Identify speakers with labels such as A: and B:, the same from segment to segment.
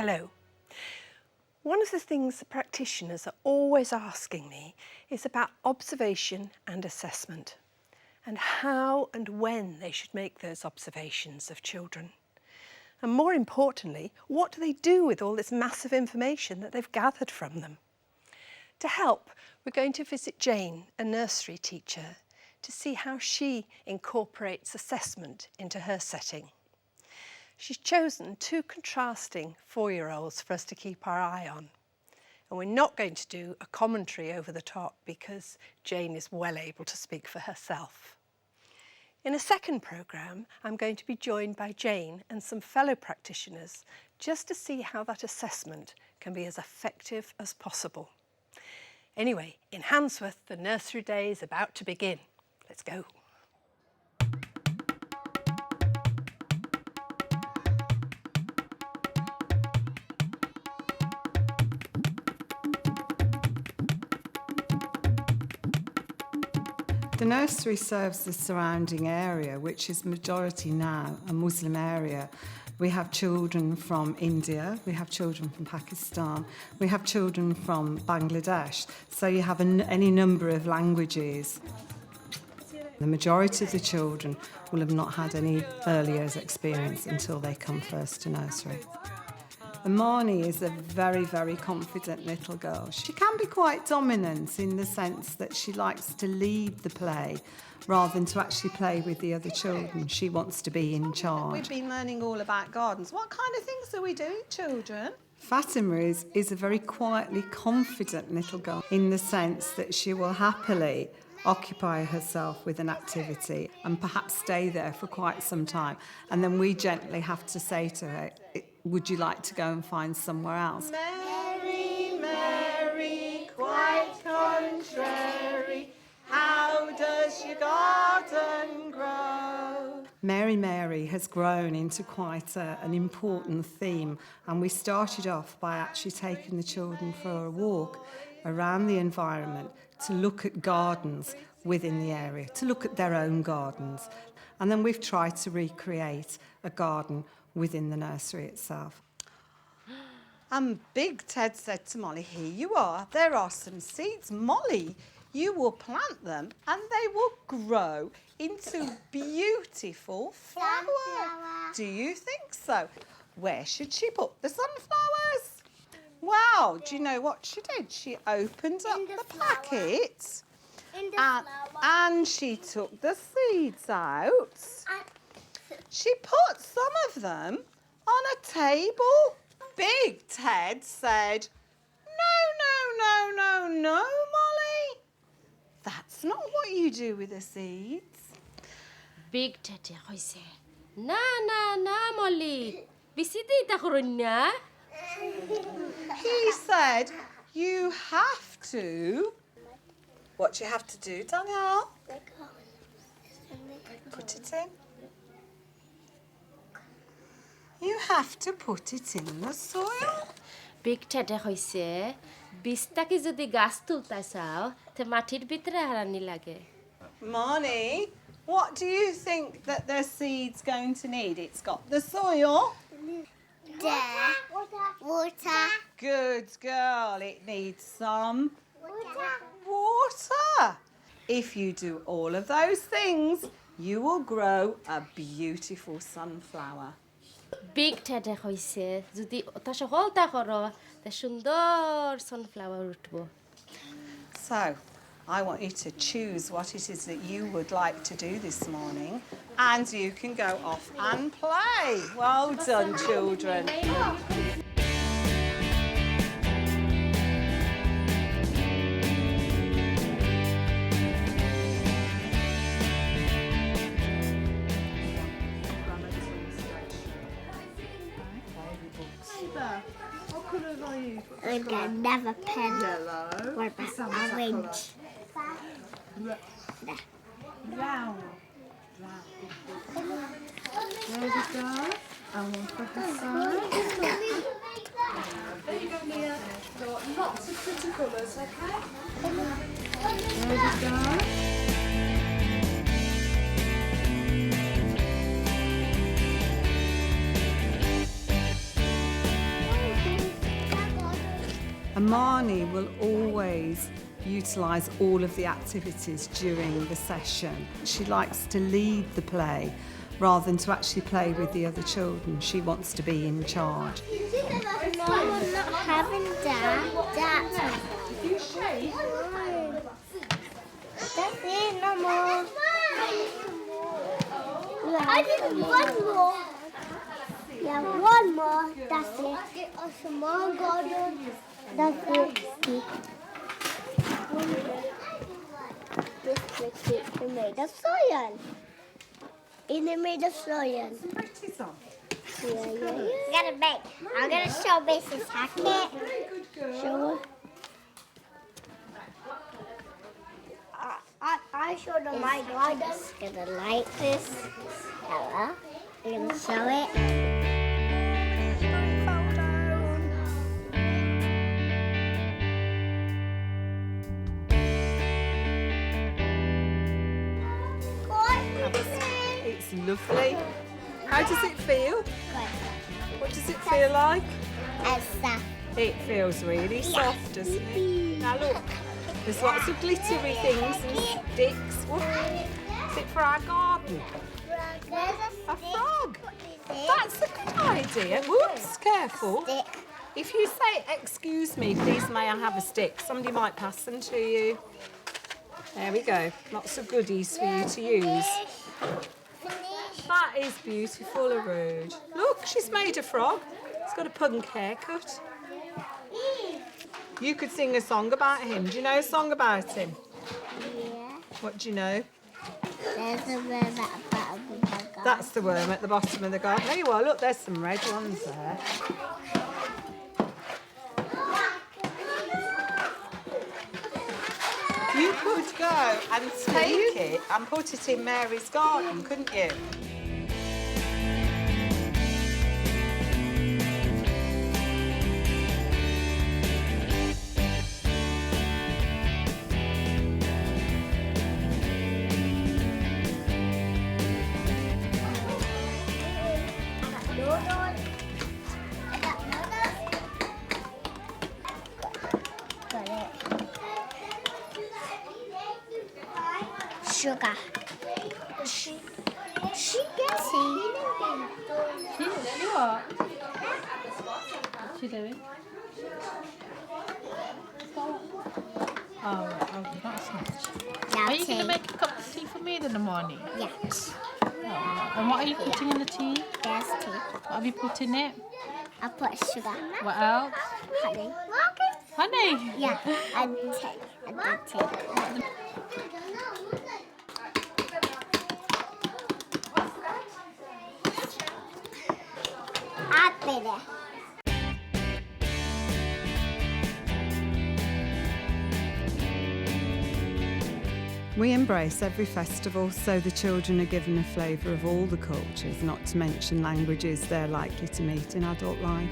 A: Hello. One of the things the practitioners are always asking me is about observation and assessment, and how and when they should make those observations of children. And more importantly, what do they do with all this massive information that they've gathered from them? To help, we're going to visit Jane, a nursery teacher, to see how she incorporates assessment into her setting. She's chosen two contrasting 4-year-olds for us to keep our eye on. And we're not going to do a commentary over the top because Jane is well able to speak for herself. In a second programme, I'm going to be joined by Jane and some fellow practitioners just to see how that assessment can be as effective as possible. Anyway, in Handsworth, the nursery day is about to begin. Let's go.
B: The nursery serves the surrounding area, which is majority now a Muslim area. We have children from India, we have children from Pakistan, we have children from Bangladesh, so you have any number of languages. The majority of the children will have not had any early years experience until they come first to nursery. Marnie is a very, very confident little girl. She can be quite dominant in the sense that she likes to lead the play rather than to actually play with the other children. She wants to be in charge.
C: We've been learning all about gardens. What kind of things are we doing, children?
B: Fatima is a very quietly confident little girl in the sense that she will happily occupy herself with an activity and perhaps stay there for quite some time. And then we gently have to say to her, would you like to go and find somewhere else?
C: Mary, Mary, quite contrary, how does your garden grow?
B: Mary, Mary has grown into quite an important theme, and we started off by actually taking the children for a walk around the environment to look at gardens within the area, to look at their own gardens. And then we've tried to recreate a garden within the nursery itself.
C: Big Ted said to Molly, here you are, there are some seeds. Molly, you will plant them and they will grow into beautiful flowers. Do you think so? Where should she put the sunflowers? Wow, do you know what she did? She opened up the packet and she took the seeds out. She put some of them on a table. Big Ted said, no, Molly. That's not what you do with the seeds.
D: Big Ted said, na, Molly. Bisiti ta na.
C: He said, you have to... What do you have to do, Danielle? Put it in. You have to put it in the soil.
D: Big Ted কইছে 20 টাকে যদি গাছ তুলতে চাও তে মাটির ভিতরে হারানি লাগে.
C: Marnie, what do you think that the seed's going to need? It's got the soil.
E: Water.
C: Good girl. It needs some water. If you do all of those things, you will grow a beautiful sunflower.
D: Big Ted কইছে যদি ওটা সফলতা করো তে সুন্দর sunflower উঠবো.
C: So, I want you to choose what it is that you would like to do this morning, and you can go off and play. Well done, children.
E: And another pen.
F: Yellow.
E: What about orange?
F: Brown. There we go. And one for Hassan. There you go, Mia. Got lots of pretty colours, okay? There we go.
B: Marnie will always utilise all of the activities during the session. She likes to lead the play rather than to actually play with the other children. She wants to be in charge.
E: Mom, I'm not having that. That's it, no more. I did one more. Yeah, one more. That's it. A small garden. That's it. This cricket is made of soil. It's made of soil. Yeah. Gotta make. I'm gonna show Mrs. Hackett. Show her. I showed her my garden. Gonna light this. Hello. I'm gonna show it.
B: It's lovely. How does it feel?
E: Good.
B: What does it feel like?
E: Elsa.
B: It feels really soft, doesn't it? Now look, there's lots of glittery things and sticks. What? Is it for our garden?
E: There's
B: A frog. That's a good idea. Whoops, careful.
E: stick.
B: If you say, excuse me, please may I have a stick, somebody might pass them to you. There we go. Lots of goodies for you to use.
E: Finish.
B: That is beautiful, Arood. Look, she's made a frog. It's got a punk haircut. You could sing a song about him. Do you know a song about him?
E: Yeah.
B: What do you know?
E: There's a bird at the bottom of the garden.
B: That's the worm at the bottom of the garden. There you are. Look, there's some red ones there. You could go and take it and put it in Mary's garden, couldn't you?
E: Got it. Sugar. She gets it.
F: What? What's she doing? Oh, okay, that's nice.
E: Now
F: Are you going to
E: tea.
F: make a cup of tea for me in the morning?
E: Yes.
F: Oh, and what are you putting in the tea?
E: There's tea.
F: What have you put in it?
E: I put sugar.
F: What else?
E: Honey.
F: Honey?
E: Yeah. And tea. And the tea. Add it.
B: We embrace every festival, so the children are given a flavour of all the cultures, not to mention languages they're likely to meet in adult life.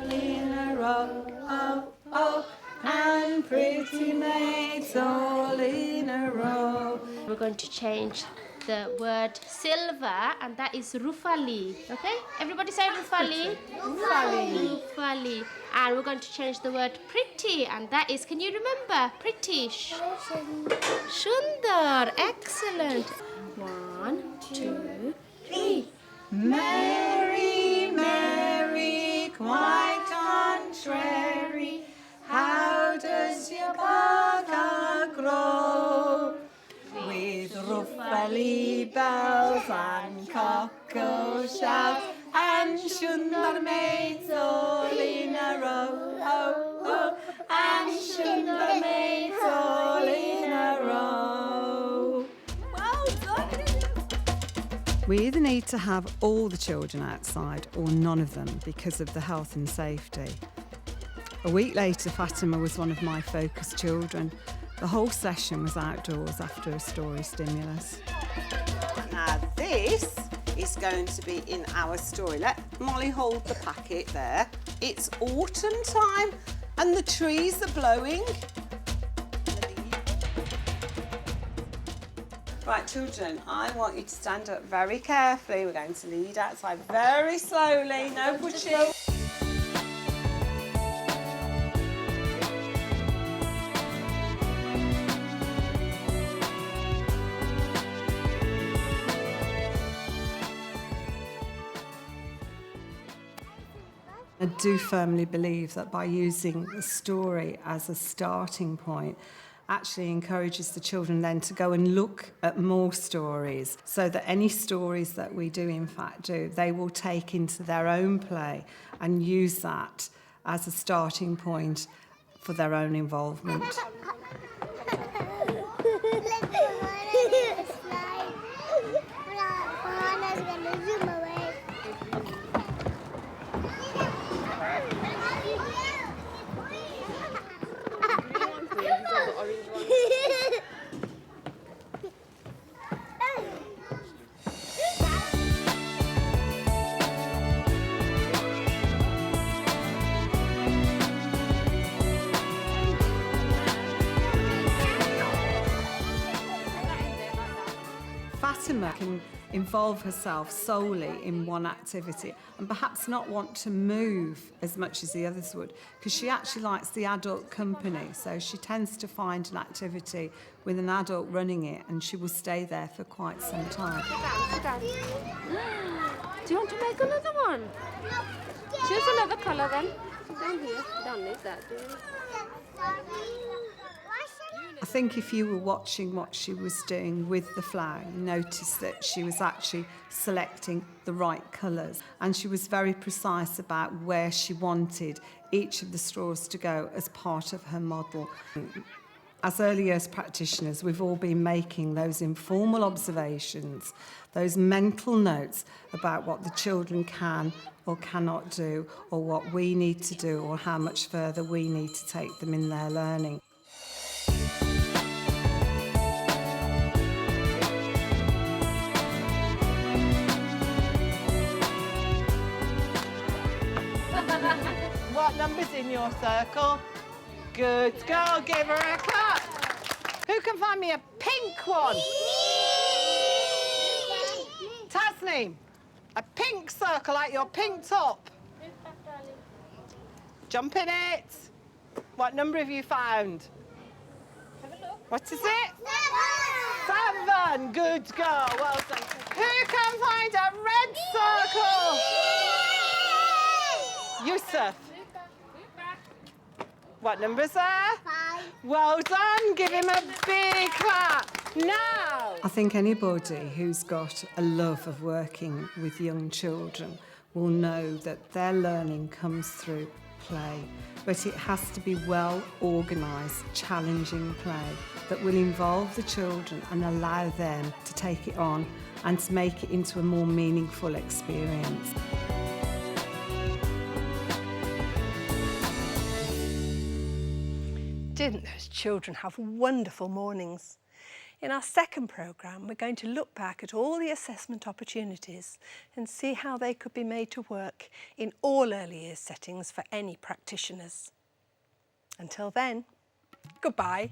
B: All in a row, oh, oh, and pretty maids all in a row.
D: We're going to change the word silver, and that is rufali. Okay? Everybody say rufali.
B: Rufali.
D: Rufali. And we're going to change the word pretty, and that is, can you remember? Pretty. Sundar. Excellent. 1, 2, 3.
B: Mary, Mary, quite contrary, how does your bugger grow? With ruffly bells and cockle shells and Shundar maids all in a row, oh, oh, and Shundar maids all in a row. Well done! We either need to have all the children outside or none of them because of the health and safety. A week later, Fatima was one of my focus children. The whole session was outdoors after a story stimulus. Now this is going to be in our story. Let Molly hold the packet there. It's autumn time and the trees are blowing. Right, children, I want you to stand up very carefully. We're going to lead outside very slowly, no pushing. I do firmly believe that by using a story as a starting point actually encourages the children then to go and look at more stories, so that any stories that we do in fact do, they will take into their own play and use that as a starting point for their own involvement. Fatima can involve herself solely in one activity and perhaps not want to move as much as the others would, because she actually likes the adult company, so she tends to find an activity with an adult running it and she will stay there for quite some time.
D: Sit down. Do you want to make another one? Choose another colour then. Down here. You don't need that, do you?
B: I think if you were watching what she was doing with the flower, you noticed that she was actually selecting the right colours, and she was very precise about where she wanted each of the straws to go as part of her model. As early years practitioners, we've all been making those informal observations, those mental notes about what the children can or cannot do, or what we need to do, or how much further we need to take them in their learning.
C: What number's in your circle? Good girl, give her a clap. Who can find me a pink one? Tasneem, a pink circle like your pink top. Jump in it. What number have you found? What is it? 7. Good girl, well done. Who can find a red circle? Yusuf. What number's there?
E: 5.
C: Well done, give him a big clap. Now.
B: I think anybody who's got a love of working with young children will know that their learning comes through play, but it has to be well organised, challenging play that will involve the children and allow them to take it on and to make it into a more meaningful experience.
A: Didn't those children have wonderful mornings? In our second programme, we're going to look back at all the assessment opportunities and see how they could be made to work in all early years settings for any practitioners. Until then, goodbye.